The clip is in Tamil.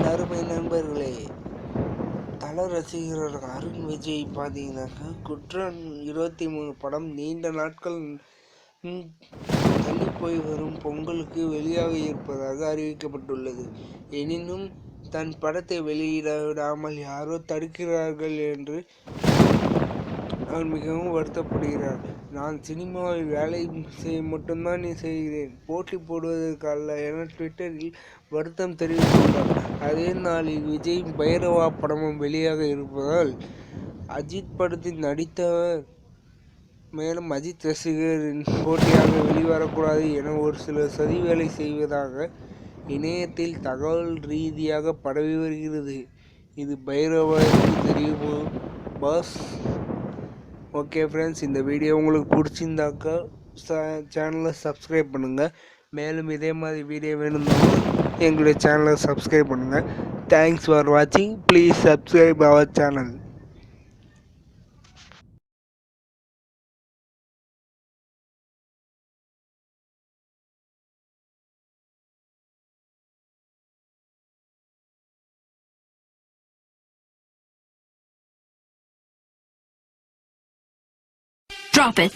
அருமை நண்பர்களே, தல ரசிகர் அருண் விஜய் பார்த்தீங்கன்னாக்கா குற்றம் 23 படம் நீண்ட நாட்கள் தள்ளி போய் வரும் பொங்கலுக்கு வெளியாக இருப்பதாக அறிவிக்கப்பட்டுள்ளது. எனினும் தன் படத்தை வெளியிட விடாமல் யாரோ தடுக்கிறார்கள் என்று அவர் மிகவும் வருத்தப்படுகிறார். நான் சினிமாவில் வேலை செய்ய மட்டும்தான் செய்கிறேன், போட்டி போடுவதற்கு அல்ல என ட்விட்டரில் வருத்தம் தெரிவித்துள்ளார். அதே நாளில் விஜய் பைரவா படமும் வெளியாக இருப்பதால் அஜித் படத்தில் நடித்தவர் மேலும் அஜித் ரசிகரின் போட்டியாக வெளிவரக்கூடாது என ஒரு சிலர் சதி வேலை செய்வதாக இணையத்தில் தகவல் ரீதியாக பரவி வருகிறது. இது பைரவாவுக்கு தெரியுமோ பாஸ்? ஓகே ஃப்ரெண்ட்ஸ், இந்த வீடியோ உங்களுக்கு பிடிச்சிருந்தாக்கா சேனலை சப்ஸ்கிரைப் பண்ணுங்கள். மேலும் இதே மாதிரி வீடியோ வேணும்னா எங்களுடைய சேனலை சப்ஸ்கிரைப் பண்ணுங்கள். தேங்க்ஸ் ஃபார் வாட்சிங். Please subscribe our channel. Drop it.